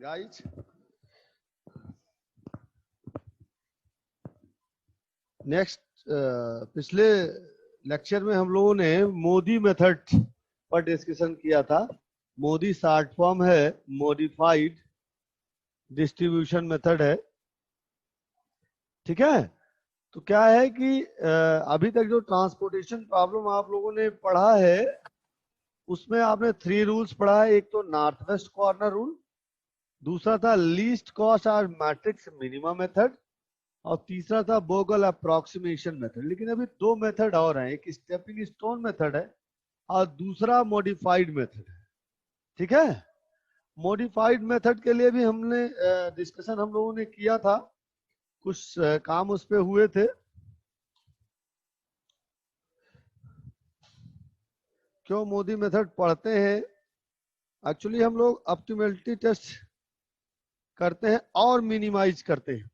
Guys, next पिछले lecture में हम लोगों ने मोदी मेथड पर डिस्कशन किया था। मोदी शॉर्ट फॉर्म है मॉडिफाइड डिस्ट्रीब्यूशन मेथड है। ठीक है, तो क्या है कि अभी तक जो ट्रांसपोर्टेशन प्रॉब्लम आप लोगों ने पढ़ा है उसमें आपने 3 रूल्स पढ़ा है। एक तो नॉर्थ वेस्ट कॉर्नर रूल, दूसरा था लीस्ट कॉस्ट और मैट्रिक्स मिनिमम मेथड, और तीसरा था बोगल अप्रोक्सीमेशन मेथड। लेकिन अभी 2 मेथड और हैं, एक स्टेपिंग स्टोन मेथड है और दूसरा मॉडिफाइड मेथड है। ठीक है, मॉडिफाइड मेथड के लिए भी हमने डिस्कशन हम लोगों ने किया था, कुछ काम उस पे हुए थे। क्यों मोदी मेथड पढ़ते हैं? एक्चुअली हम लोग ऑप्टिमलिटी टेस्ट करते हैं और मिनिमाइज करते हैं।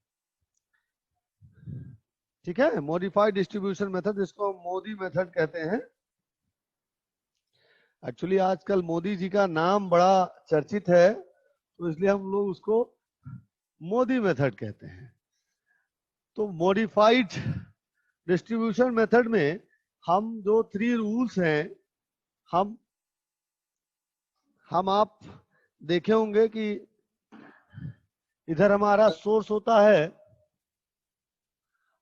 ठीक है, मॉडिफाइड डिस्ट्रीब्यूशन मेथड, जिसको हम मोदी मेथड कहते हैं। एक्चुअली आजकल मोदी जी का नाम बड़ा चर्चित है, तो इसलिए हम लोग उसको मोदी मेथड कहते हैं। तो मॉडिफाइड डिस्ट्रीब्यूशन मेथड में हम जो 3 रूल्स हैं, हम आप देखे होंगे कि इधर हमारा सोर्स होता है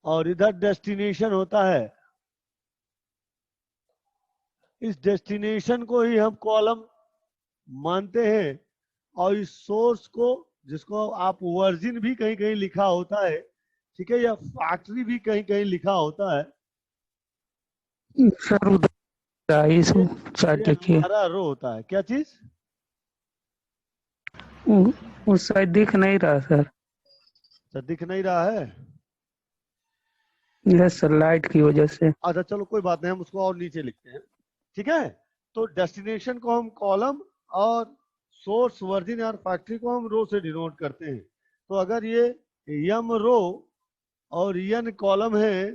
और इधर डेस्टिनेशन होता है। इस डेस्टिनेशन को ही हम कॉलम मानते हैं, और इस सोर्स को, जिसको आप वर्जिन भी कहीं कहीं लिखा होता है, ठीक है, या फैक्ट्री भी कहीं कहीं लिखा होता है, सर उधर इस साइड ये देखिए, हमारा रो होता है। क्या चीज? उस साइड दिख नहीं रहा सर। तो दिख नहीं रहा है? यस सर, लाइट की वजह से। अच्छा चलो कोई बात नहीं, हम उसको और नीचे लिखते हैं। ठीक है, तो डेस्टिनेशन को हम कॉलम और सोर्स वर्जिन और फैक्ट्री को हम रो से डिनोट करते हैं। तो अगर ये यम रो और यन कॉलम है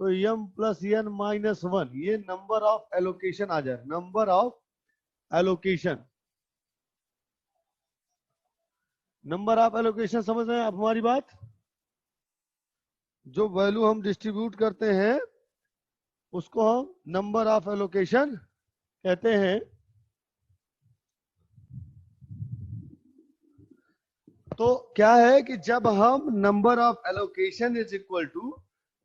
तो यम प्लस यन माइनस 1, ये नंबर ऑफ एलोकेशन आ जाए। Number of allocation, number of allocation समझ रहे हैं आप हमारी बात? जो वैल्यू हम डिस्ट्रीब्यूट करते हैं उसको हम नंबर ऑफ एलोकेशन कहते हैं। तो क्या है कि जब हम number of allocation is equal to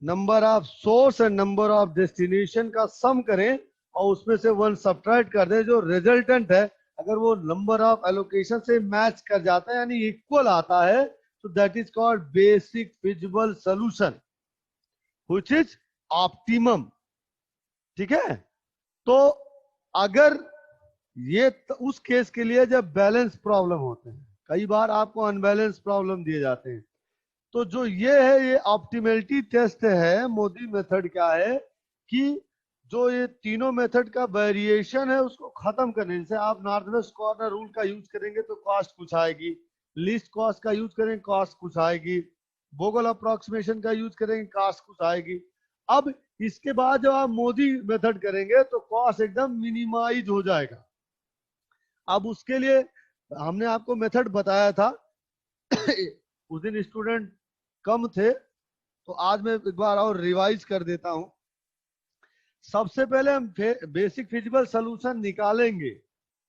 number of source and number of destination का सम करें और उसमें से 1 सब्ट्रैक्ट कर दें, जो रिजल्टेंट है अगर वो नंबर ऑफ एलोकेशन से मैच कर जाता है यानी इक्वल आता है, तो that is called basic feasible solution which is optimum. ठीक है, तो अगर ये उस केस के लिए जब बैलेंस प्रॉब्लम होते हैं, कई बार आपको अनबैलेंस प्रॉब्लम दिए जाते हैं, तो जो ये है ये ऑप्टिमलिटी टेस्ट है। मोदी मेथड क्या है कि जो ये तीनों मेथड का वेरिएशन है उसको खत्म करने, जैसे आप नॉर्थ वेस्ट कॉर्नर रूल का यूज करेंगे तो कॉस्ट कुछ आएगी, लीस्ट कॉस्ट का यूज करेंगे कॉस्ट कुछ आएगी, बोगल अप्रोक्सीमेशन का यूज करेंगे कॉस्ट कुछ आएगी। अब इसके बाद जब आप मोदी मेथड करेंगे तो कॉस्ट एकदम मिनिमाइज हो जाएगा। अब उसके लिए हमने आपको मेथड बताया था उस दिन स्टूडेंट कम थे, तो आज मैं एक बार और रिवाइज कर देता हूं। सबसे पहले हम बेसिक फिजिबल सॉल्यूशन निकालेंगे,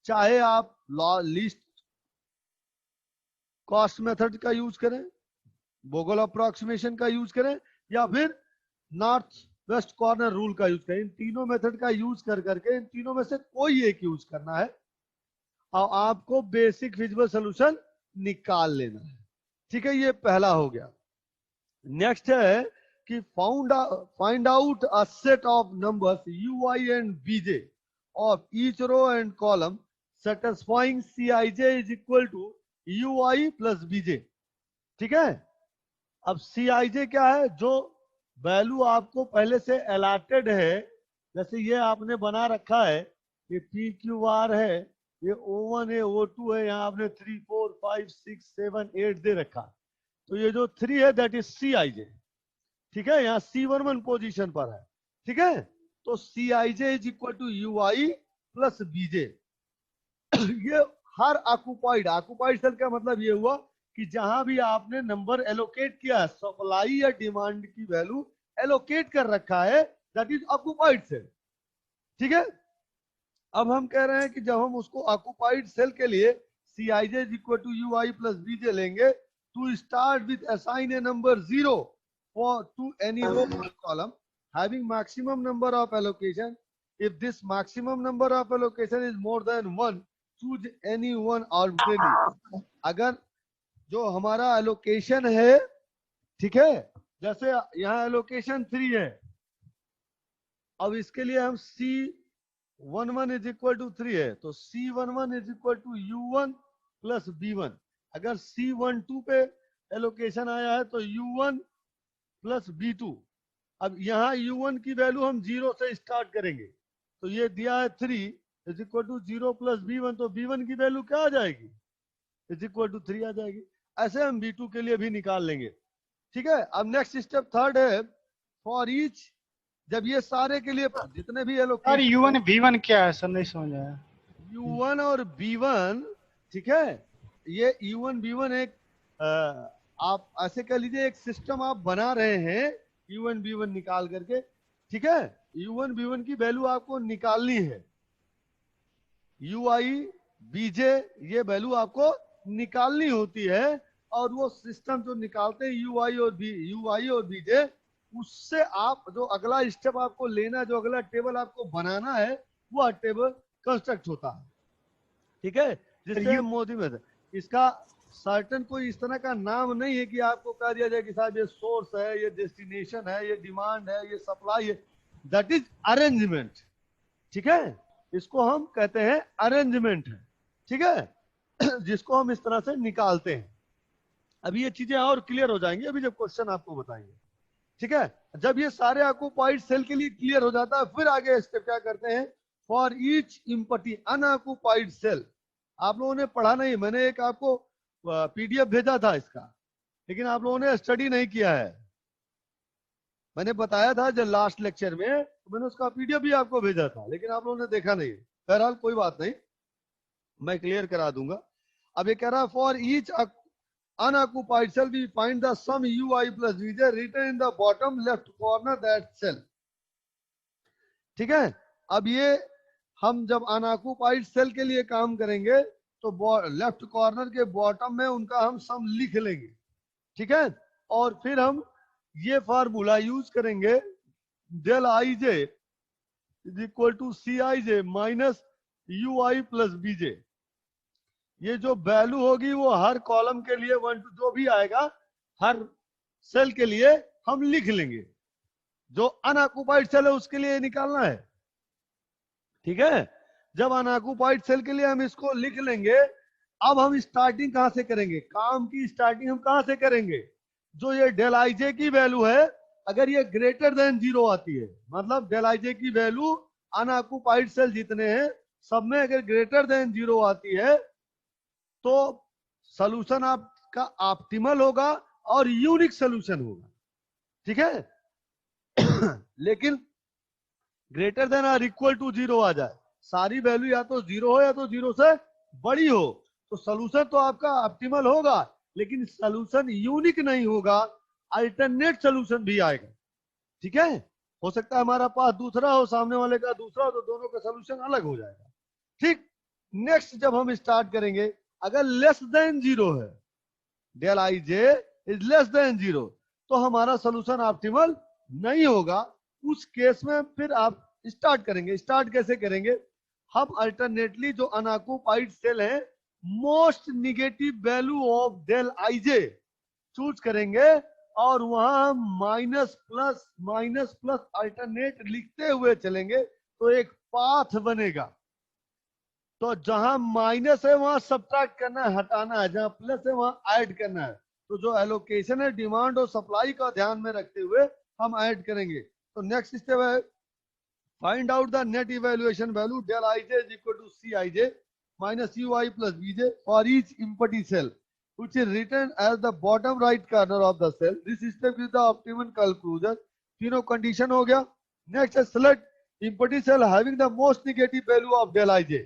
चाहे आप लीस्ट कॉस्ट मेथड का यूज करें, बोगल अप्रोक्सीमेशन का यूज करें, या फिर नॉर्थ वेस्ट कॉर्नर रूल का यूज करें। इन तीनों मेथड का यूज कर करके इन तीनों में से कोई एक यूज करना है और आपको बेसिक फिजिबल सॉल्यूशन निकाल लेना है। ठीक है, ये पहला हो गया। नेक्स्ट है कि find out a set of numbers ui and bj of each row and column satisfying cij is equal to ui plus bj। ठीक है, अब cij क्या है? जो वैल्यू आपको पहले से अलॉटेड है, जैसे ये आपने बना रखा है, ये पी क्यू आर है, ये O1 है, O2 है, यहाँ आपने 3 4 5 6 7 8 दे रखा, तो ये जो 3 है दैट इज Cij। ठीक है, यहाँ C11 पोजीशन पर है। ठीक है, तो Cij is equal to ui plus bj। ये हर ऑक्यूपाइड सेल का मतलब ये हुआ कि जहां भी आपने नंबर एलोकेट किया है, सप्लाई या डिमांड की वैल्यू एलोकेट कर रखा है, दैट इज ऑक्यूपाइड सेल। ठीक है, अब हम कह रहे हैं कि जब हम उसको ऑक्यूपाइड सेल के लिए Cij is equal to ui plus bj लेंगे, to start with assign a number 0 for to any row or column having maximum number of allocation. If this maximum number of allocation is more than 1, choose any one arbitrarily. अगर जो हमारा allocation है, ठीक है, जैसे यहाँ allocation 3 है, अब इसके लिए हम C11 इज इक्वल टू 3 है, तो C11 is equal to U1 plus B1। अगर C12 पे एलोकेशन आया है तो U1 प्लस B2। अब यहाँ U1 की वैल्यू हम 0 से स्टार्ट करेंगे, तो ये दिया है 3 is equal to 0 plus B1, तो B1 की वैल्यू क्या आ जाएगी, इज इक्वल टू 3 आ जाएगी। ऐसे हम B2 के लिए भी निकाल लेंगे। ठीक है, अब नेक्स्ट स्टेप थर्ड है, फॉर ईच, जब ये सारे के लिए जितने भी सर U1 B1 क्या है सर, नहीं समझ आया। U1 और B1, ठीक है, ये U1 B1 एक आप ऐसे कह लीजिए एक सिस्टम आप बना रहे हैं U1 B1 निकाल करके। ठीक है, U1 B1 की वैल्यू आपको निकालनी है, UI BJ ये वैल्यू आपको निकालनी होती है, और वो सिस्टम जो निकालते हैं UI और BJ, उससे आप जो अगला स्टेप आपको लेना, जो अगला टेबल आपको बनाना है, वो टेबल कंस्ट्रक्ट होता है। ठीक है, जिससे मोदी में इसका सर्टन कोई इस तरह का नाम नहीं है कि आपको कह दिया जाए कि साहब ये सोर्स है, ये डेस्टिनेशन है, ये डिमांड है, ये सप्लाई है। That is arrangement. ठीक है, इसको हम कहते हैं अरेंजमेंट है। ठीक है, जिसको हम इस तरह से निकालते हैं। अभी ये चीजें और क्लियर हो जाएंगी अभी जब क्वेश्चन आपको बताएंगे। ठीक है, जब ये सारे ऑक्यूपाइड सेल के लिए क्लियर हो जाता है, फिर आगे स्टेप क्या करते हैं, for each empty unoccupied cell. आप लोगों ने पढ़ा नहीं, मैंने एक आपको PDF भेजा था इसका, लेकिन आप लोगों ने स्टडी नहीं किया है। मैंने बताया था जब लास्ट लेक्चर में, तो मैंने उसका PDF भी आपको भेजा था, लेकिन आप लोगों ने देखा नहीं। बहरहाल कोई बात नहीं, मैं क्लियर करा दूंगा। अब ये कह रहा है for each unoccupied cell we find the sum ui plus vj written in the bottom left corner that cell। ठीक है, अब ये हम जब अनऑक्युपाइड सेल के लिए काम करेंगे तो लेफ्ट कॉर्नर के बॉटम में उनका हम सम लिख लेंगे। ठीक है, और फिर हम ये फार्मूला यूज करेंगे, del I J is equal to C I J minus U I plus BJ. ये जो वैल्यू होगी वो हर कॉलम के लिए 1 2 जो भी आएगा हर सेल के लिए हम लिख लेंगे। जो अनऑक्युपाइड सेल है उसके लिए निकालना है। ठीक है, जब अनऑक्युपाइड सेल के लिए हम इसको लिख लेंगे, अब हम स्टार्टिंग कहां से करेंगे, काम की स्टार्टिंग हम कहां से करेंगे, जो ये डेल आई जे की वैल्यू है, अगर ये ग्रेटर देन 0 आती है, मतलब डेल आई जे की वैल्यू अनऑक्युपाइड सेल जितने हैं सब में अगर ग्रेटर देन 0 आती है, तो सॉल्यूशन आपका ऑप्टिमल होगा और यूनिक सॉल्यूशन होगा। ठीक है, लेकिन ग्रेटर देन और इक्वल टू 0 आ जाए, सारी वैल्यू या तो 0 हो या तो 0 से बड़ी हो, तो सॉल्यूशन तो आपका ऑप्टिमल होगा, लेकिन सॉल्यूशन यूनिक नहीं होगा, अल्टरनेट सॉल्यूशन भी आएगा। ठीक है, हो सकता है हमारा पास दूसरा हो, सामने वाले का दूसरा हो, तो दोनों का सॉल्यूशन अलग हो जाएगा। ठीक, नेक्स्ट जब हम स्टार्ट करेंगे, अगर लेस देन 0 है, del I J is less than 0, तो हमारा सॉल्यूशन ऑप्टिमल नहीं होगा। उस केस में फिर आप स्टार्ट करेंगे। स्टार्ट कैसे करेंगे, हम अल्टरनेटली जो अनऑक्युपाइड सेल है, most negative value of del I J choose करेंगे, और वहां हम माइनस प्लस अल्टरनेट लिखते हुए चलेंगे, तो एक पाथ बनेगा। तो जहां माइनस है वहां सब्ट्रैक्ट करना है, हटाना है, जहां प्लस है वहां ऐड करना है। तो जो एलोकेशन है डिमांड और सप्लाई का ध्यान में रखते हुए हम ऐड करेंगे। तो नेक्स्ट स्टेप है, find out the net evaluation value del I J is equal to C I J minus U I plus B J for each empty cell which is written as the bottom right corner of the cell. This step is the optimum conclusion. तीनों condition हो गया। Next है select empty cell having the most negative value of del ij.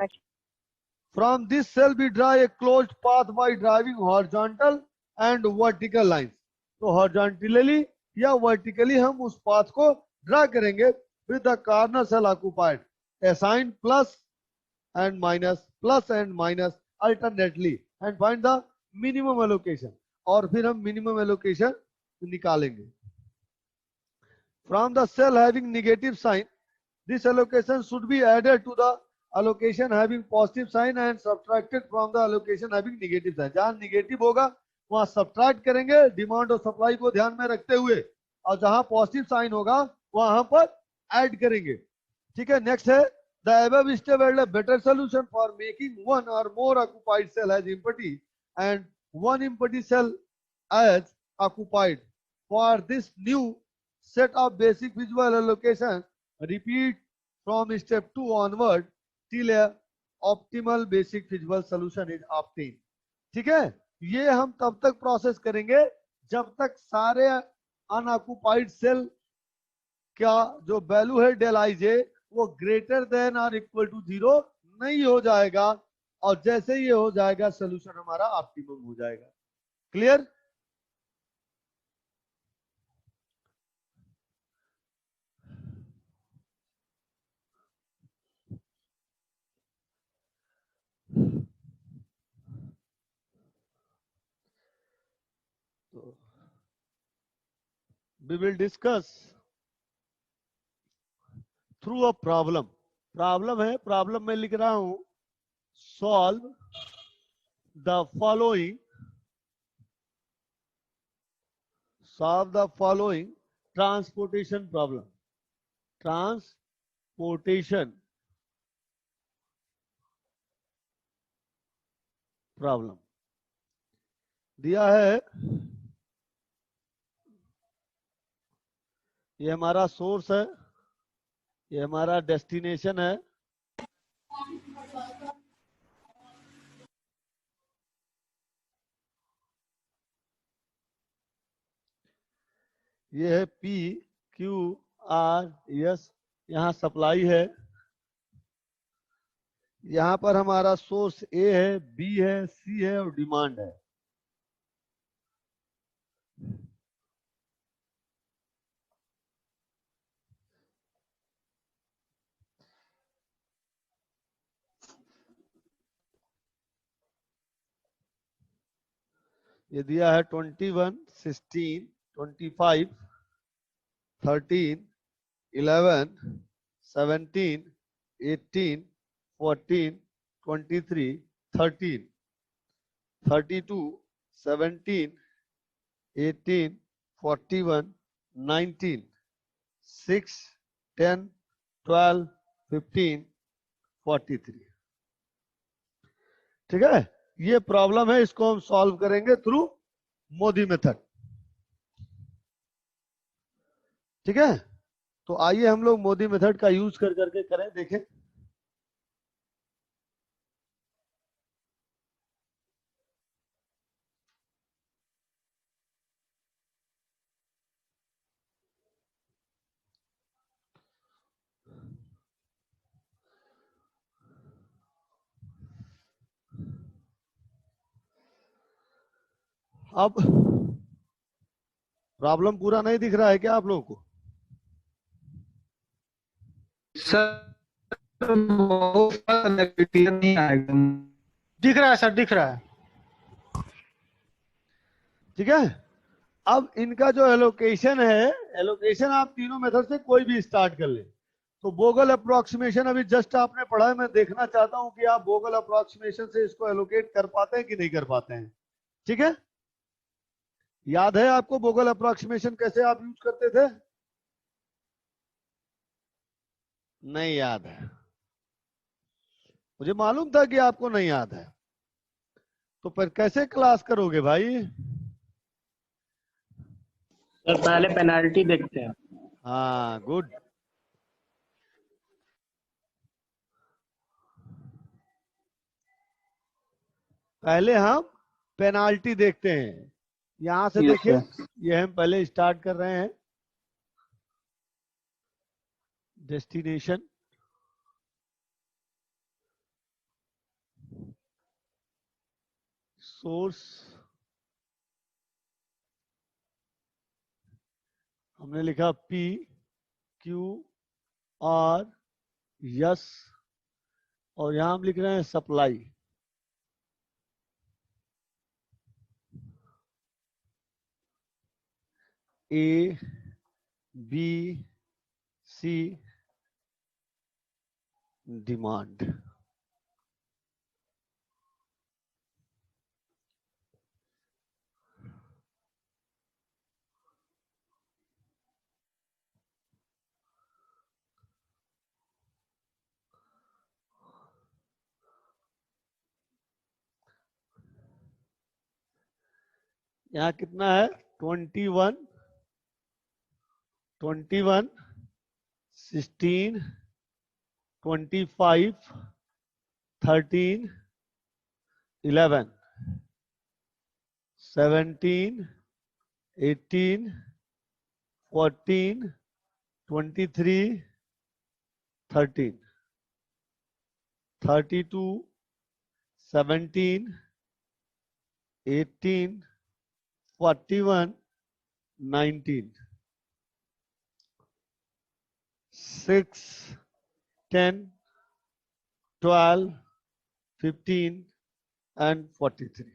From this cell we draw a closed path by driving horizontal and vertical lines. तो horizontally या vertically हम उस path को draw करेंगे with the corner cell occupied. Assign plus and minus alternately and find the minimum allocation. और फिर हम minimum allocation निकालेंगे. From the cell having negative sign, this allocation should be added to the allocation having positive sign and subtracted from the allocation having negative sign. जहां negative होगा वहां subtract करेंगे demand और supply को ध्यान में रखते हुए, और जहां पॉजिटिव साइन होगा वहां पर ऐड करेंगे. ठीक है. नेक्स्ट है the above step is a better solution for making one or more occupied cell as empty and one empty cell as occupied. For this new set of basic visual allocation, repeat from step 2 onward till a optimal basic visual solution is obtained. ठीक है. ये हम तब तक process करेंगे जब तक सारे अनऑक्युपाइड सेल का जो वैल्यू है डेल आई जे वो ग्रेटर देन और इक्वल टू 0 नहीं हो जाएगा, और जैसे ये हो जाएगा सोल्यूशन हमारा ऑप्टिमम हो जाएगा. Clear. We will discuss through a problem. Problem है, प्रॉब्लम में लिख रहा हूं solve the following transportation problem. Transportation problem दिया है. ये हमारा सोर्स है, ये हमारा डेस्टिनेशन है. ये है P Q R S. यहाँ सप्लाई है, यहाँ पर हमारा सोर्स A है, B है, C है और डिमांड है. ये दिया है 21, 16, 25, 13, 11, 17, 18, 14, 23, 13, 32, 17, 18, 41, 19, 6, 10, 12, 15, 43. ठीक है. ये प्रॉब्लम है, इसको हम सॉल्व करेंगे थ्रू मोदी मेथड. ठीक है. तो आइए हम लोग मोदी मेथड का यूज कर करके करें, देखें. अब प्रॉब्लम पूरा नहीं दिख रहा है क्या आप लोगों को? सर नहीं आएगा. दिख रहा है सर, दिख रहा है. ठीक है. अब इनका जो एलोकेशन है, एलोकेशन आप तीनों मेथड से कोई भी स्टार्ट कर ले. तो बोगल अप्रोक्सीमेशन अभी जस्ट आपने पढ़ा है, मैं देखना चाहता हूं कि आप बोगल अप्रोक्सीमेशन से इसको एलोकेट कर पाते हैं कि नहीं कर पाते हैं. ठीक है. याद है आपको बोगल अप्रोक्सीमेशन कैसे आप यूज करते थे? नहीं याद है, मुझे मालूम था कि आपको नहीं याद है. तो फिर कैसे क्लास करोगे भाई? सर पहले पेनाल्टी देखते हैं. हाँ गुड. पहले हम पेनाल्टी देखते हैं. यहां से देखिए, ये हम पहले स्टार्ट कर रहे हैं डेस्टिनेशन. सोर्स हमने लिखा P Q R यस, और यहां हम लिख रहे हैं supply. A B C demand. यहाँ कितना है 21 21 16 25 13 11 17 18 14 23 13 32 17 18 41 19 6 10 12 15 and 43।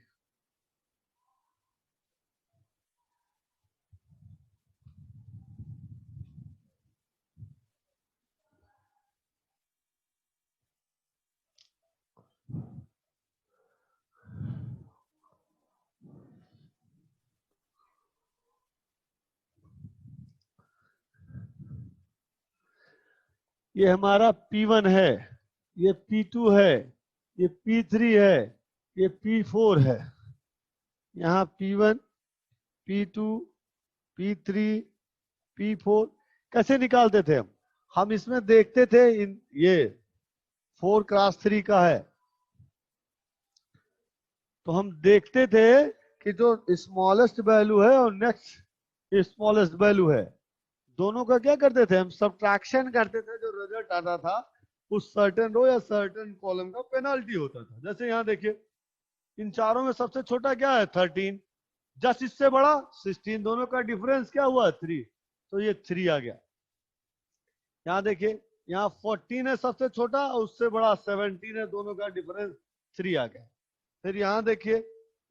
ये हमारा P1 है, ये P2 है, ये P3 है, ये P4 है। यहाँ P1 P2 P3 P4 कैसे निकालते थे हम इसमें देखते थे ये 4x3 का है, तो हम देखते थे कि जो स्मॉलेस्ट वैल्यू है और नेक्स्ट स्मॉलेस्ट वैल्यू है, दोनों का क्या करते थे हम सब्ट्रैक्शन करते थे। जो रिजल्ट आता था उस सर्टेन रो या सर्टेन कॉलम का पेनाल्टी होता था। जैसे यहाँ देखिए इन चारों में सबसे छोटा क्या है 13, जस्ट इससे बड़ा 16, दोनों का डिफरेंस क्या हुआ 3, तो ये 3 आ गया। यहाँ देखिए यहाँ 14 है सबसे छोटा और उससे बड़ा 17 है, दोनों का डिफरेंस 3 आ गया। फिर यहाँ देखिए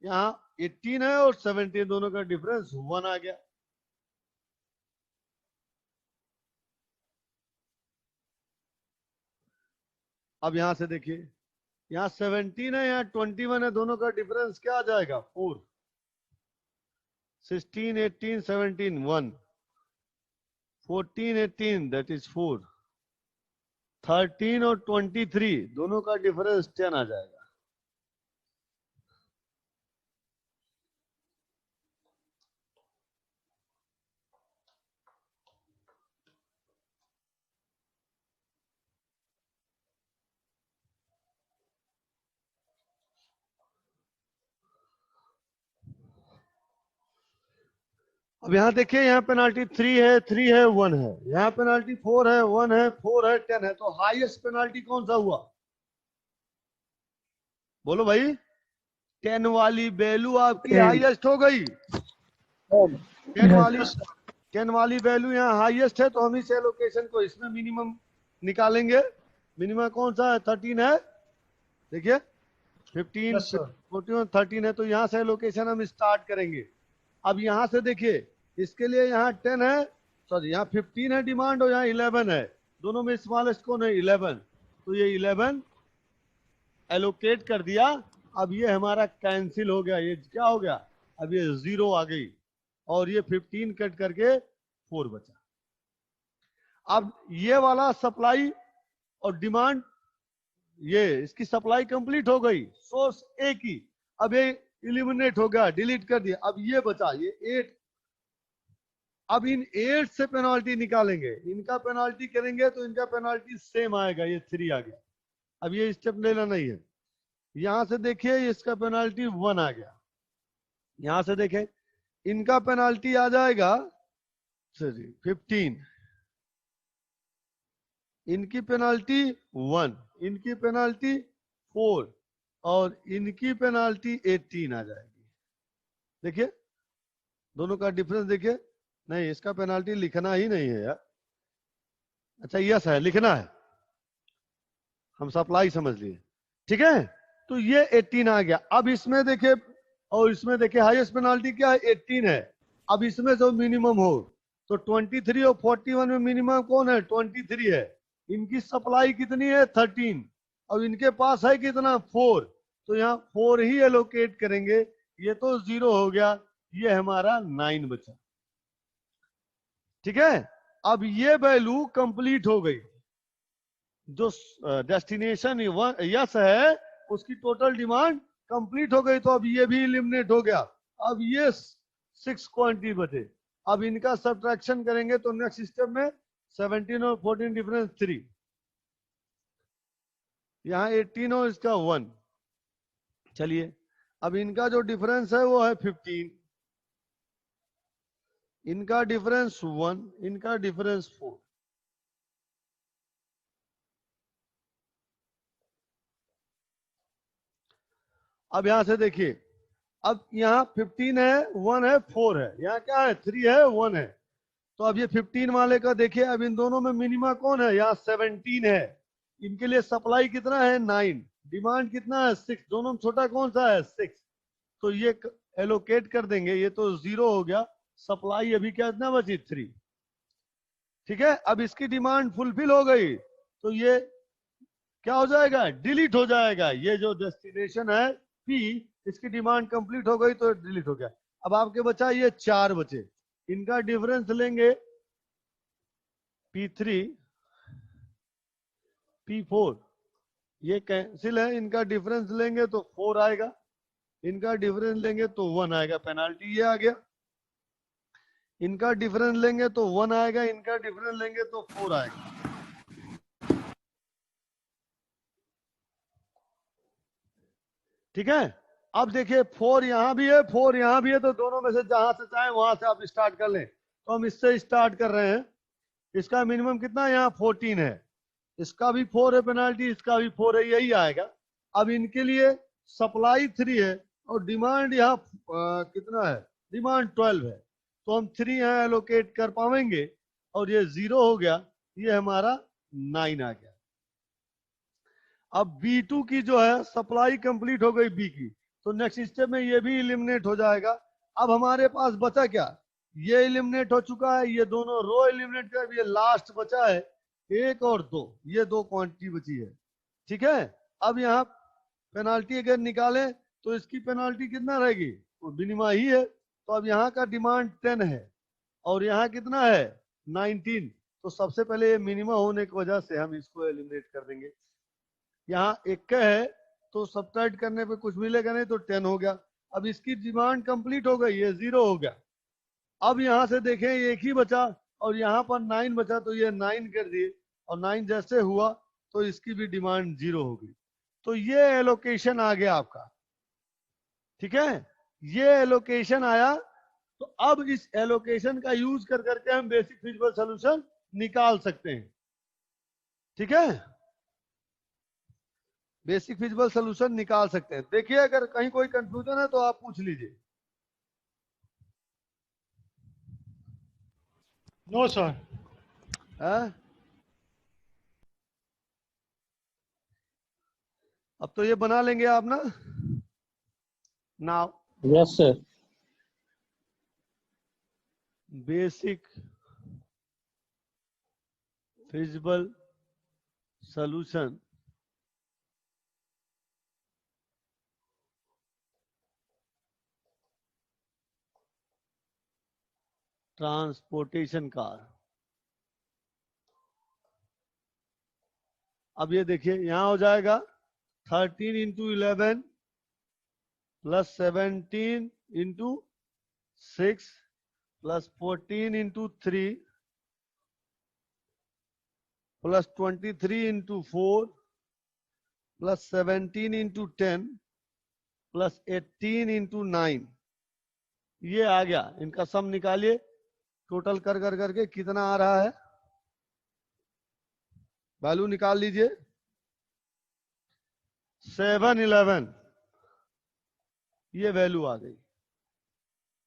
यहाँ 18 है और 17, दोनों का डिफरेंस 1 आ गया। अब यहां से देखिए यहाँ 17 है, यहाँ 21 है, दोनों का डिफरेंस क्या आ जाएगा 4। 16 18 17 1, 14 18 दैट इज 4, 13 और 23 दोनों का डिफरेंस 10 आ जाएगा। अब यहाँ देखिए यहाँ पेनाल्टी 3 है 3 है 1 है, यहाँ पेनाल्टी 4 है 1 है 4 है 10 है, तो हाईएस्ट पेनाल्टी कौन सा हुआ बोलो भाई। 10 वाली वैल्यू आपकी हाईएस्ट हो गई। 10 वाली वैल्यू यहाँ हाईएस्ट है, तो हम इस एलोकेशन को इसमें मिनिमम निकालेंगे। मिनिमम कौन सा है 13 है, देखिए 15 14 13 है, तो यहाँ से एलोकेशन हम स्टार्ट करेंगे। अब यहाँ से देखिए इसके लिए यहाँ 10 है, सॉरी यहाँ 15 है डिमांड और यहाँ 11 है, दोनों में स्मॉलेस्ट कौन है 11, तो ये 11 एलोकेट कर दिया। अब ये हमारा कैंसिल हो गया, ये क्या हो गया अब ये 0 आ गई और ये 15 कट करके 4 बचा। अब ये वाला सप्लाई और डिमांड, ये इसकी सप्लाई कंप्लीट हो गई सोर्स ए की, अब ये इलिमिनेट हो गया, डिलीट कर दिया। अब ये बचा ये 8, अब इन 8 से पेनाल्टी निकालेंगे, इनका पेनाल्टी करेंगे तो इनका पेनाल्टी सेम आएगा, ये 3 आ गया। अब ये स्टेप लेना नहीं है। यहां से देखिए इसका पेनाल्टी 1 आ गया, यहां से देखें इनका पेनाल्टी आ जाएगा 15, इनकी पेनाल्टी 1, इनकी पेनाल्टी 4, और इनकी पेनाल्टी 18 आ जाएगी। देखिए दोनों का डिफरेंस देखिए। नहीं, इसका पेनाल्टी लिखना ही नहीं है यार। अच्छा यस है, लिखना है, हम सप्लाई समझ लिए, ठीक है। तो ये 18 आ गया। अब इसमें देखिए, और इसमें देखिए हाईएस्ट पेनाल्टी क्या है, 18 है। अब इसमें जो मिनिमम हो तो 23 और 41 में मिनिमम कौन है, 23 है। इनकी सप्लाई कितनी है, 13, और इनके पास है कितना, 4। तो यहाँ 4 ही एलोकेट करेंगे। ये तो 0 हो गया, ये हमारा 9 बचा, ठीक है। अब ये वैल्यू कंप्लीट हो गई। जो डेस्टिनेशन यस है उसकी टोटल डिमांड कंप्लीट हो गई, तो अब ये भी एलिमिनेट हो गया। अब ये 6 क्वांटिटी बचे। अब इनका सब्ट्रैक्शन करेंगे तो नेक्स्ट स्टेप में 17 और 14 डिफरेंस 3, यहाँ 18 और इसका 1। चलिए अब इनका जो डिफरेंस है वो है 15, इनका डिफरेंस 1, इनका डिफरेंस 4। अब यहां से देखिए, अब यहाँ 15 है, 1 है, 4 है, यहाँ क्या है, 3 है, 1 है। तो अब ये 15 वाले का देखिए, अब इन दोनों में मिनिमा कौन है, यहाँ 17 है। इनके लिए सप्लाई कितना है, 9, डिमांड कितना है, 6। दोनों में छोटा कौन सा है, 6। तो ये एलोकेट कर देंगे, ये तो 0 हो गया। सप्लाई अभी कितना बची, 3, ठीक है। अब इसकी डिमांड फुलफिल हो गई तो ये क्या हो जाएगा, डिलीट हो जाएगा। ये जो डेस्टिनेशन है P, इसकी डिमांड कंप्लीट हो गई तो डिलीट हो गया। अब आपके बचा ये 4 बचे, इनका डिफरेंस लेंगे P3 P4, ये कैंसिल है, इनका डिफरेंस लेंगे तो 4 आएगा, इनका डिफरेंस लेंगे तो 1 आएगा, पेनाल्टी ये आ गया। इनका डिफरेंस लेंगे तो 1 आएगा, इनका डिफरेंस लेंगे तो 4 आएगा। ठीक है। अब देखिए 4 यहां भी है, 4 यहां भी है, तो दोनों में से जहां से चाहे वहां से आप स्टार्ट कर लें। तो हम इससे स्टार्ट कर रहे हैं। इसका मिनिमम कितना है, यहाँ 14 है, इसका भी 4 है पेनाल्टी, इसका भी 4 है, यही आएगा। अब इनके लिए सप्लाई 3 है और डिमांड यहाँ कितना है, डिमांड 12 है, तो हम 3 यहाँ एलोकेट कर पाएंगे और ये 0 हो गया, ये हमारा 9 आ गया। अब B2 की जो है सप्लाई कंप्लीट हो गई B की, तो नेक्स्ट स्टेप में ये भी एलिमिनेट हो जाएगा। अब हमारे पास बचा क्या, ये एलिमिनेट हो चुका है, ये दोनों रो एलिमिनेट कर, ये लास्ट बचा है 1 और 2, ये 2 क्वांटिटी बची है, ठीक है। अब यहाँ पेनाल्टी अगर निकालें तो इसकी पेनाल्टी कितना रहेगी, वो मिनिमा ही है। तो अब यहाँ का डिमांड 10 है और यहाँ कितना है 19, तो सबसे पहले ये मिनिमा होने की वजह से हम इसको एलिमिनेट कर देंगे। यहाँ 1 है तो सब्ट्रैक्ट करने पे कुछ मिलेगा नहीं, तो 10 हो गया। अब इसकी डिमांड कंप्लीट हो गई, ये 0 हो गया। अब यहाँ से देखें, एक ही बचा और यहाँ पर 9 बचा, तो ये 9 कर दिए और 9 जैसे हुआ तो इसकी भी डिमांड 0 हो गई। तो ये एलोकेशन आ गया आपका, ठीक है। ये एलोकेशन आया, तो अब इस एलोकेशन का यूज कर करके हम बेसिक फिजिबल सॉल्यूशन निकाल सकते हैं, ठीक है। बेसिक फिजिबल सॉल्यूशन निकाल सकते हैं। देखिए अगर कहीं कोई कंफ्यूजन है तो आप पूछ लीजिए। No sir. अब तो ये बना लेंगे आप ना, now yes sir. Basic feasible solution transportation car. अब ये देखिए यहां हो जाएगा 13 into 11 plus 17 into 6 plus 14 into 3 plus 23 into 4 plus 17 into 10 plus 18 into 9, ये आ गया। इनका सम निकालिए, टोटल कर कर करके कितना आ रहा है, वैल्यू निकाल लीजिए। 711 ये वैल्यू आ गई।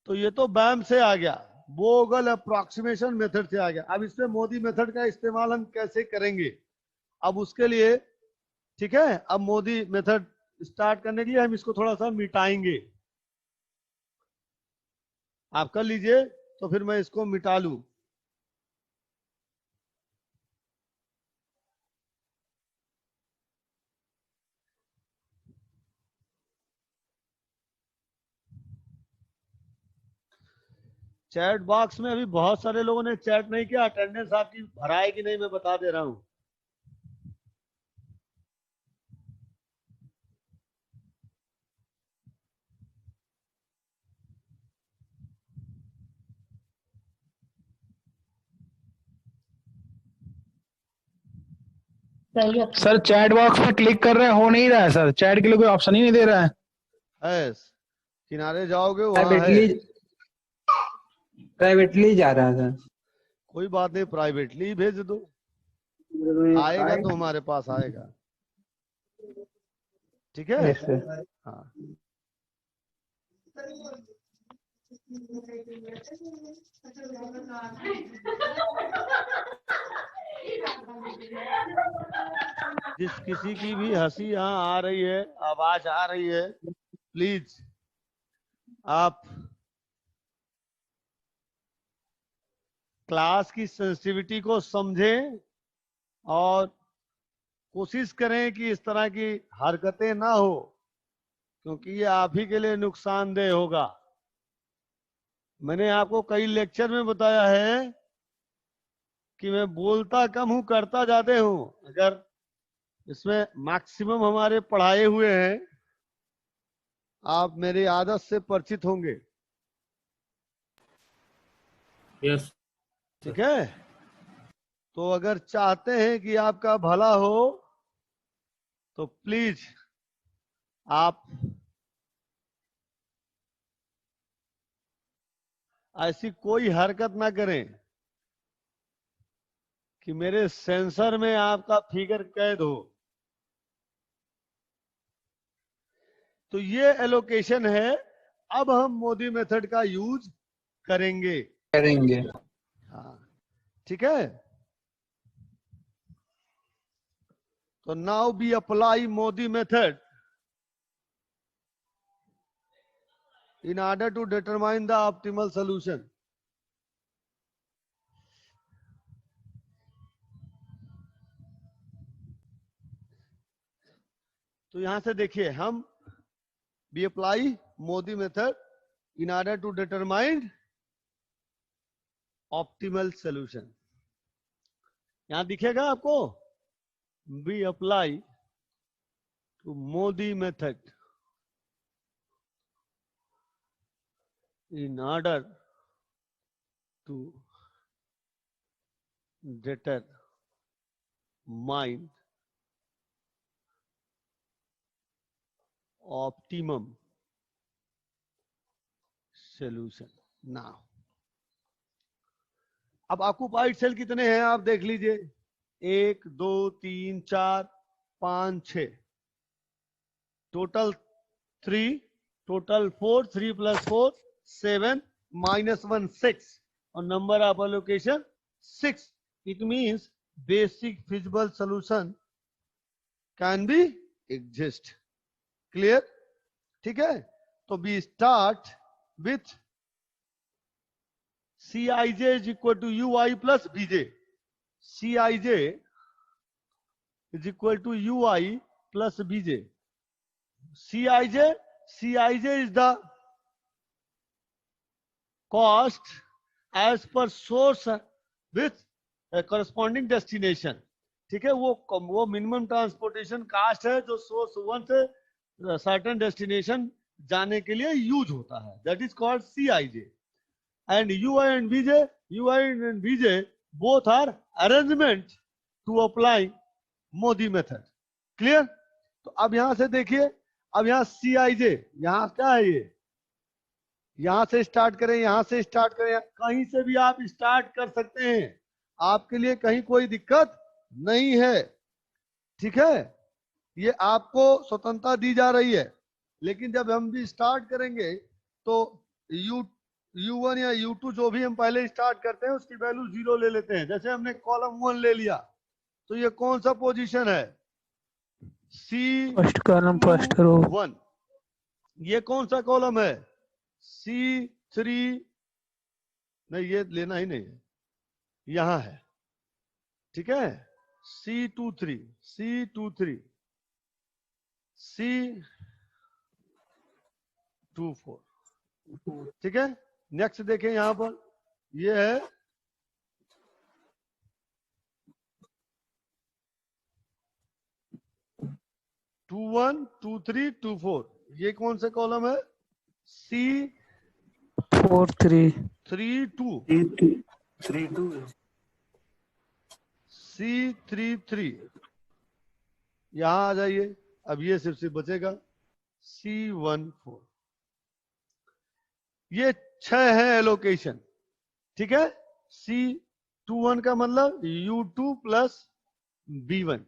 तो ये तो बैम से आ गया, बोगल अप्रोक्सीमेशन मेथड से आ गया। अब इसमें मोदी मेथड का इस्तेमाल हम कैसे करेंगे, अब उसके लिए ठीक है, अब मोदी मेथड स्टार्ट करने के लिए हम इसको थोड़ा सा मिटाएंगे। आप कर लीजिए तो फिर मैं इसको मिटा लूं। चैट बॉक्स में अभी बहुत सारे लोगों ने चैट नहीं किया, अटेंडेंस आपकी भरा है कि नहीं मैं बता दे रहा हूं। सर चैट बॉक्स में क्लिक कर रहे हैं, हो नहीं रहा है सर, चैट के लिए कोई ऑप्शन ही नहीं दे रहा है। किनारे जाओगे वहां है, प्राइवेटली जा रहा था। कोई बात नहीं, प्राइवेटली भेज दो, आएगा तो हमारे पास आएगा। ठीक है, हाँ। जिस किसी की भी हंसी यहाँ आ रही है, आवाज आ रही है, प्लीज आप क्लास की सेंसिटिविटी को समझें और कोशिश करें कि इस तरह की हरकतें ना हो, क्योंकि ये आप ही के लिए नुकसानदेह होगा। मैंने आपको कई लेक्चर में बताया है कि मैं बोलता कम हूं, करता ज्यादा हूं। अगर इसमें मैक्सिमम हमारे पढ़ाए हुए हैं, आप मेरी आदत से परिचित होंगे। यस। ठीक है, तो अगर चाहते हैं कि आपका भला हो तो प्लीज आप ऐसी कोई हरकत ना करें कि मेरे सेंसर में आपका फिगर कैद हो। तो ये एलोकेशन है, अब हम मोदी मेथड का यूज करेंगे। हाँ, ठीक है। तो now we apply MODI method in order to determine the optimal solution. तो यहां से देखिए, हम we apply Modi method in order to determine optimal solution. यहां दिखेगा आपको, we apply to Modi method in order to determine optimum solution. Now, अब occupied cell कितने हैं आप देख लीजिए, 1 2 3 4 5 6, टोटल 3, टोटल 4, 3 + 4 7 -1 6, और number of allocation 6. It means basic feasible solution can be exist. Clear? ठीक है, तो we start with Cij is equal to ui plus bj. Cij is equal to ui plus bj. Cij is the cost as per source with a corresponding destination. ठीक है, वो minimum transportation cast है जो source 1 से certain destination जाने के लिए use होता है, that is called Cij. And ui and bj both are arrangement to apply Modi method. Clear? तो अब यहां से देखिए, अब यहाँ Cij, यहाँ क्या है, ये यहां से स्टार्ट करें, यहां से स्टार्ट करें, कहीं से भी आप स्टार्ट कर सकते हैं, आपके लिए कहीं कोई दिक्कत नहीं है। ठीक है, ये आपको स्वतंत्रता दी जा रही है, लेकिन जब हम भी स्टार्ट करेंगे तो U1 या U2 जो भी हम पहले स्टार्ट करते हैं उसकी वैल्यू 0 ले लेते हैं। जैसे हमने कॉलम 1 ले लिया तो ये कौन सा पोजीशन है? First column first row. C1। ये कौन सा कॉलम है? C3। नहीं, ये लेना ही नहीं है, यहां है, ठीक है। C23, C23, C24, ठीक है। नेक्स्ट देखें यहां पर, ये है टू 1, 2, 3, 2, 4। ये कौन सा कॉलम है? C4 3, 2, C33। यहां आ जाइए, अब ये सिर्फ बचेगा C14। ये 6 है एलोकेशन, ठीक है। C21 का मतलब U2 प्लस B1।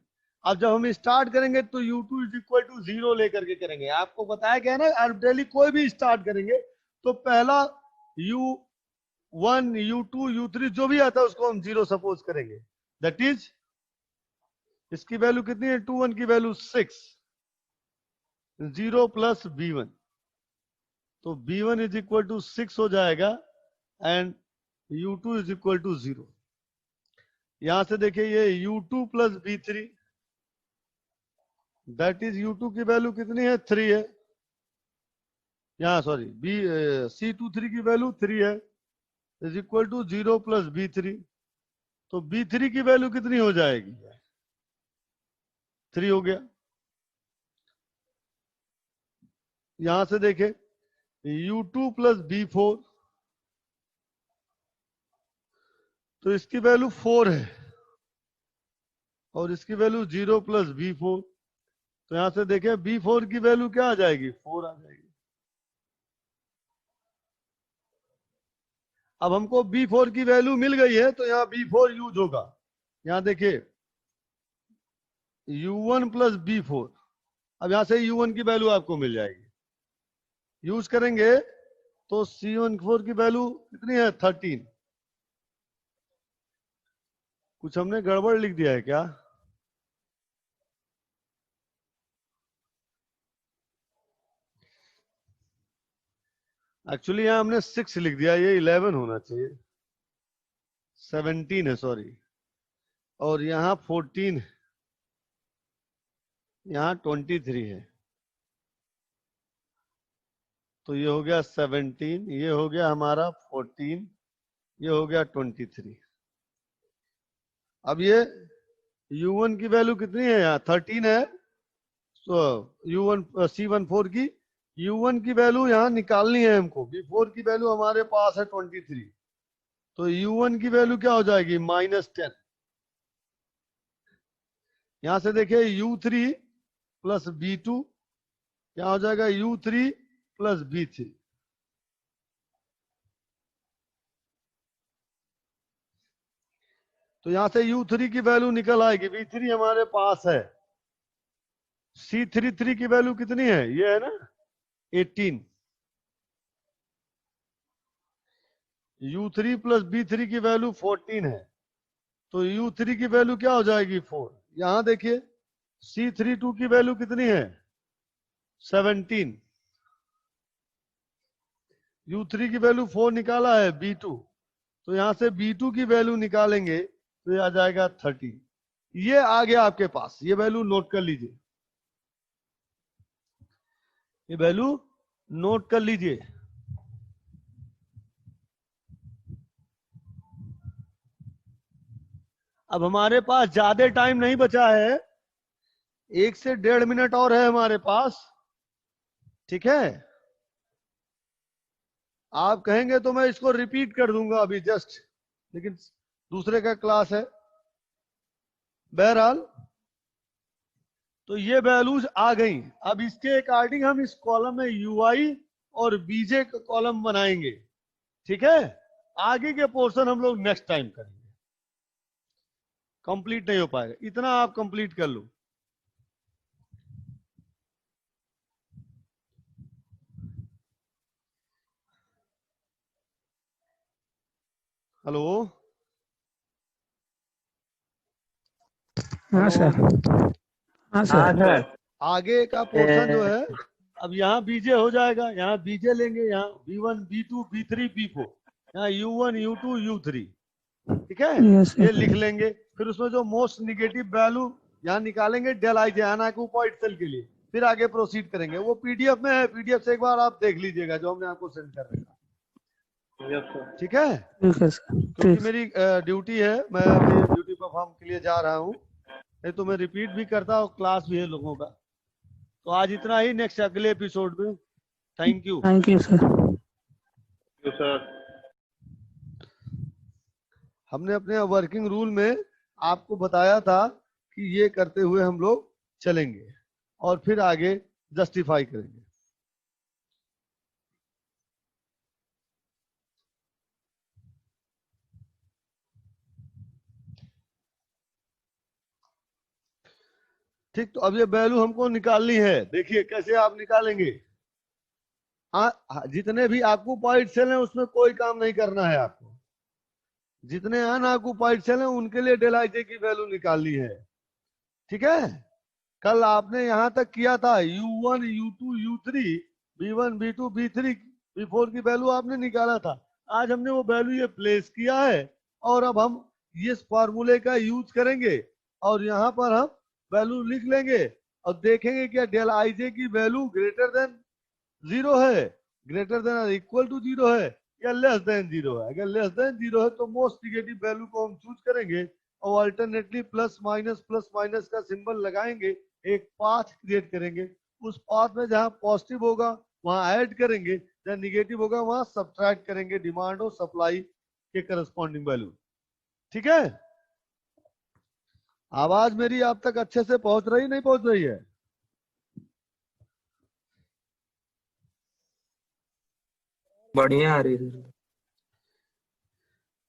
अब जब हम स्टार्ट करेंगे तो U2 इज इक्वल टू 0 लेकर के करेंगे। आपको बताया गया ना, आप डेली कोई भी स्टार्ट करेंगे तो पहला U1, U2, U3 जो भी आता है उसको हम 0 सपोज करेंगे। दैट इज, इसकी वैल्यू कितनी है? 2, 1 की वैल्यू 6, 0 प्लस B1, तो B1 इज इक्वल टू 6 हो जाएगा and U2 is equal to 0। यहां से देखिए ये U2 plus B3, that is U2 की वैल्यू कितनी है? 3 है। यहाँ सॉरी C23 की वैल्यू 3 है, is equal to 0 plus B3, तो B3 की वैल्यू कितनी हो जाएगी? 3 हो गया। यहां से देखें U2 प्लस B4, तो इसकी वैल्यू 4 है और इसकी वैल्यू 0 प्लस B4, तो यहां से देखें B4 की वैल्यू क्या आ जाएगी? 4 आ जाएगी। अब हमको B4 की वैल्यू मिल गई है तो यहाँ B4 यूज होगा। यहाँ देखिए U1 प्लस B4, अब यहां से U1 की वैल्यू आपको मिल जाएगी। यूज करेंगे तो C14 की वैल्यू कितनी है? 13। कुछ हमने गड़बड़ लिख दिया है क्या? एक्चुअली यहां हमने 6 लिख दिया, ये 11 होना चाहिए, 17 है सॉरी, और यहाँ 14, यहाँ 23 है, तो ये हो गया 17, ये हो गया हमारा 14, ये हो गया 23। अब ये U1 की वैल्यू कितनी है? यहाँ 13 है, तो U1 C14 की U1 की वैल्यू यहाँ निकालनी है हमको। B4 की वैल्यू हमारे पास है 23, तो U1 की वैल्यू क्या हो जाएगी? -10। यहां से देखिए U3 प्लस B2 क्या हो जाएगा? U3 plus B3। तो यहां से U3 की वैल्यू निकल आएगी, B3 हमारे पास है। C33 की वैल्यू कितनी है? ये है ना 18। U3 प्लस B3 की वैल्यू 14 है, तो U3 की वैल्यू क्या हो जाएगी? 4। यहां देखिए C32 की वैल्यू कितनी है? 17। U3 की वैल्यू 4 निकाला है B2, तो यहां से B2 की वैल्यू निकालेंगे तो ये आ जाएगा 30। ये आ गया आपके पास, ये वैल्यू नोट कर लीजिए, ये वैल्यू नोट कर लीजिए। अब हमारे पास ज्यादा टाइम नहीं बचा है, 1 से 1.5 मिनट और है हमारे पास, ठीक है। आप कहेंगे तो मैं इसको रिपीट कर दूंगा अभी जस्ट, लेकिन दूसरे का क्लास है। बहरहाल तो ये वैल्यूज आ गई। अब इसके अकॉर्डिंग हम इस कॉलम में UI और BJ का कॉलम बनाएंगे, ठीक है। आगे के पोर्शन हम लोग नेक्स्ट टाइम करेंगे, कंप्लीट नहीं हो पाएगा, इतना आप कंप्लीट कर लो। हेलो हाँ सर। हाँ हाँ सर। सर। आगे का पोर्शन जो है, अब यहाँ बीजे हो जाएगा, यहाँ बीजे लेंगे, यहाँ B1 B2 B3 B4, यहाँ U1 U2 U3, ठीक है, यस ये सर। लिख लेंगे। फिर उसमें जो मोस्ट निगेटिव वैल्यू यहाँ निकालेंगे del I J unoccupied cell के लिए, फिर आगे प्रोसीड करेंगे। वो पीडीएफ में है, पीडीएफ से एक बार आप देख लीजिएगा जो हमने आपको सेंड कर रखा, यस सर। ठीक है। ठीक है सर। क्योंकि ठीक। मेरी ड्यूटी है, मैं अभी ड्यूटी परफॉर्म के लिए जा रहा हूँ, नहीं तो मैं रिपीट भी करता हूँ, क्लास भी है लोगों का। तो आज इतना ही, नेक्स्ट अगले एपिसोड में। Thank you. Thank you sir. Yes sir. हमने अपने वर्किंग रूल में आपको बताया था कि ये करते हुए हम लोग चलेंगे और फिर आगे जस्टिफाई करेंगे। ठीक, तो अब ये वैल्यू हमको निकालनी है। देखिए कैसे आप निकालेंगे। जितने भी ऑक्युपाइड सेल हैं उसमें कोई काम नहीं करना है आपको। जितने अनऑक्युपाइड सेल हैं उनके लिए डेल आई जे की वैल्यू निकालनी है, ठीक है। कल आपने यहां तक किया था U1 U2 U3 B1 B2 B3 B4 की वैल्यू आपने निकाला था। आज हमने वो वैल्यू ये प्लेस किया है और अब हम इस फॉर्मूले का यूज करेंगे और यहाँ पर हम वैल्यू लिख लेंगे और देखेंगे क्या डेल आई जे की वैल्यू ग्रेटर देन 0 है, ग्रेटर देन और इक्वल टू 0 है, या लेस देन 0 है। अगर लेस देन 0 है तो मोस्ट निगेटिव वैल्यू को हम चूज करेंगे और अल्टरनेटली प्लस माइनस का सिंबल लगाएंगे, एक पाथ क्रिएट करेंगे। उस पाथ में जहां पॉजिटिव होगा वहां ऐड करेंगे, जहां निगेटिव होगा वहां सब्ट्रैक्ट करेंगे डिमांड और सप्लाई के करस्पॉन्डिंग वैल्यू, ठीक है। आवाज मेरी आप तक अच्छे से पहुंच रही नहीं पहुंच रही है? बढ़िया आ रही है।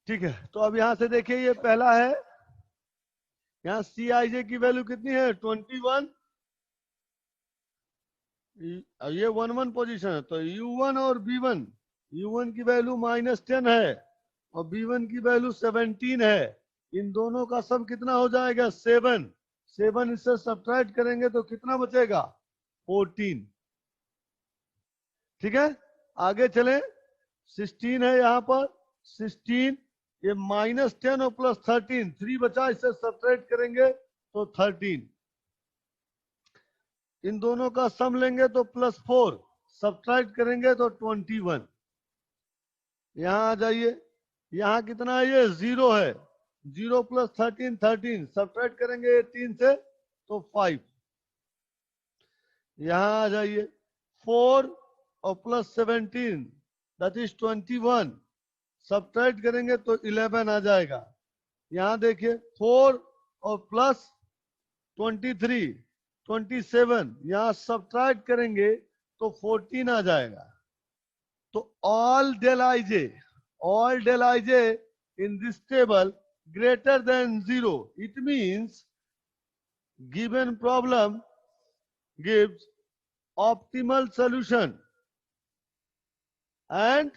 ठीक है, तो अब यहां से देखिए ये पहला है, यहाँ सी आई जे की वैल्यू कितनी है 21, ये 1 पोजीशन है तो U1 और B1, U1 की वैल्यू -10 है और B1 की वैल्यू 17 है। इन दोनों का सम कितना हो जाएगा 7, 7 इससे सब्ट्रैक्ट करेंगे तो कितना बचेगा 14, ठीक है। आगे चले, 16 है यहाँ पर, 16 ये -10 और +13, 3 बचा, इससे सब्ट्रैक्ट करेंगे तो 13, इन दोनों का सम लेंगे तो +4, सब्ट्रैक्ट करेंगे तो 21। यहां आ जाइए, यहाँ कितना है ये 0 है, 0 + 13 13, सब्ट्रैक्ट करेंगे 18 से तो 5। यहां आ जाइए, 4 और +17 दैट इज 21, सब्ट्रैक्ट करेंगे तो 11 आ जाएगा। यहाँ देखिए 4 और +23 27, यहाँ सब्ट्रैक्ट करेंगे तो 14 आ जाएगा। तो all del ij in this table greater than 0, it means given problem gives optimal solution and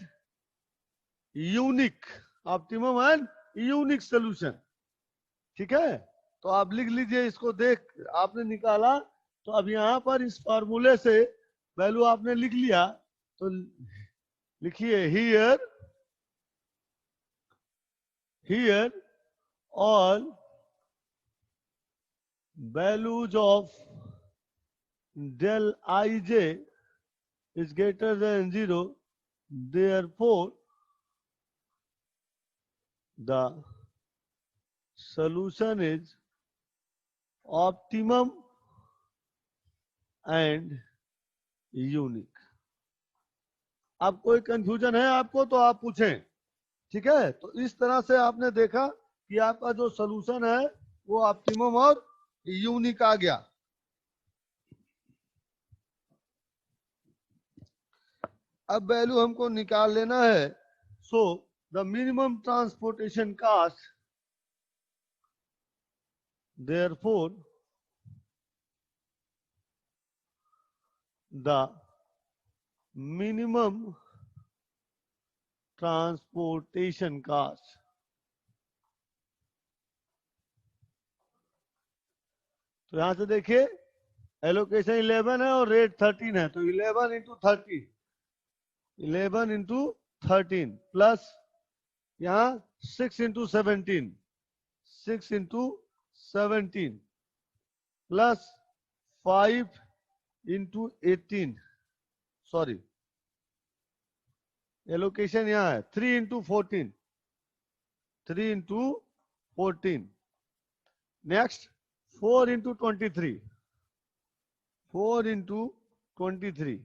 unique, optimum and unique solution, ठीक है। तो आप लिख लीजिए इसको, देख आपने निकाला तो अब यहाँ पर इस फॉर्मूले से वैल्यू आपने लिख लिया तो लिखिए here all values of del ij is greater than 0, therefore the solution is optimum and unique। अब कोई कंफ्यूजन है आपको तो आप पूछें, ठीक है। तो इस तरह से आपने देखा कि आपका जो सॉल्यूशन है वो ऑप्टिमम और यूनिक आ गया। अब वैल्यू हमको निकाल लेना है। So the minimum transportation cost, therefore the minimum transportation cost तो यहां से देखिए एलोकेशन 11 है और रेट 13 है, तो 11 इंटू 30, 11 इंटू 13 प्लस यहाँ 6 into 17, 6 into 17 plus 5 into 18, sorry allocation यहाँ है 3 into 14, 3 into 14, next 4 into 23, 4 into 23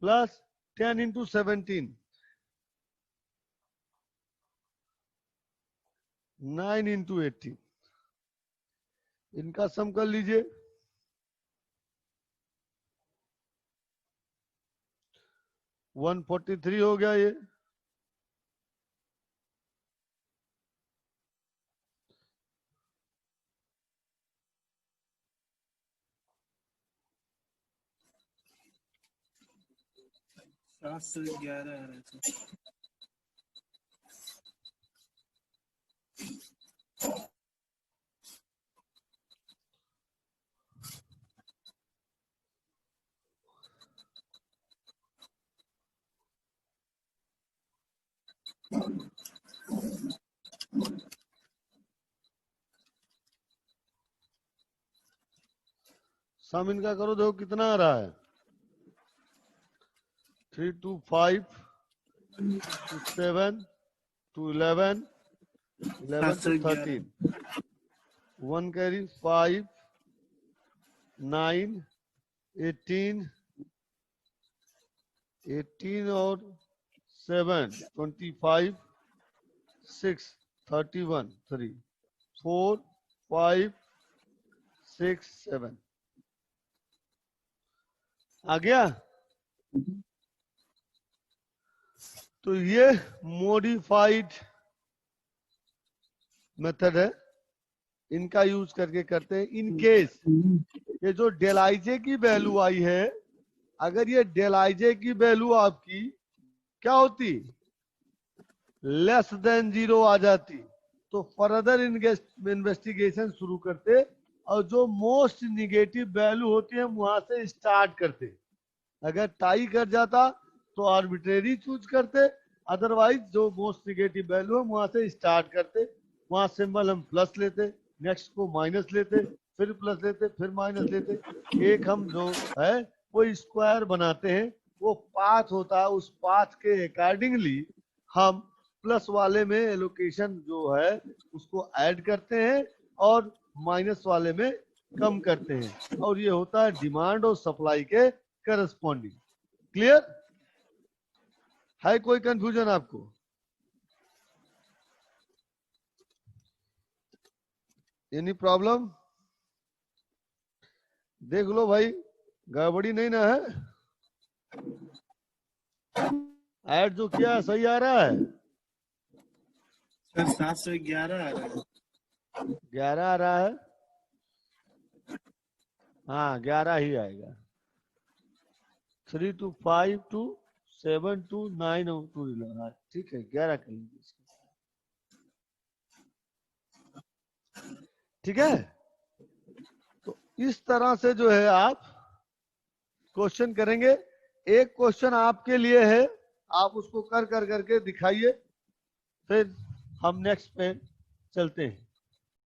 plus 10 into 17, 9 into 18, इनका सम कर लीजिए। 143 हो गया ये। सात सौ 11 आ रहा था। सम इनका करो, देखो कितना आ रहा है। 3 to 5 to 7 to 11, 11 to 13, 1 carry 5, 9, 18, 18 और 7, 25, 6, 31, 3, 4, 5, 6, 7 आ गया। तो ये मॉडिफाइड मेथड है, इनका यूज करके करते हैं। इन केस ये जो डेल आई जे की वैल्यू आई है, अगर ये डेल आई जे की वैल्यू आपकी क्या होती, लेस देन 0 आ जाती, तो फर्दर इन्वेस्टिगेशन शुरू करते और जो मोस्ट निगेटिव वैल्यू होती है वहां से स्टार्ट करते। अगर टाई कर जाता तो आर्बिट्रेरी चूज करते, अदरवाइज जो मोस्ट निगेटिव वैल्यू है वहां से स्टार्ट करते। वहां सिंबल हम प्लस लेते, नेक्स्ट को माइनस लेते, फिर प्लस लेते, फिर माइनस लेते। एक हम जो है वो स्क्वायर बनाते हैं, वो पाथ होता है, उस पाथ के अकॉर्डिंगली हम प्लस वाले में एलोकेशन जो है उसको ऐड करते हैं और माइनस वाले में कम करते हैं, और ये होता है डिमांड और सप्लाई के करस्पॉन्डिंग। क्लियर है? कोई कंफ्यूजन आपको? Any problem? देख लो भाई, गड़बड़ी नहीं ना है? ऐड जो किया है सही आ रहा है? सर 711 आ रहा है। 11 आ रहा है? हाँ 11 ही आएगा। 3 to 5 to 7 to 9 to 11, हाँ ठीक है 11 कर लीजिए इसको। ठीक है, तो इस तरह से जो है आप क्वेश्चन करेंगे। एक क्वेश्चन आपके लिए है, आप उसको कर करके दिखाइए, फिर हम नेक्स्ट पे चलते हैं।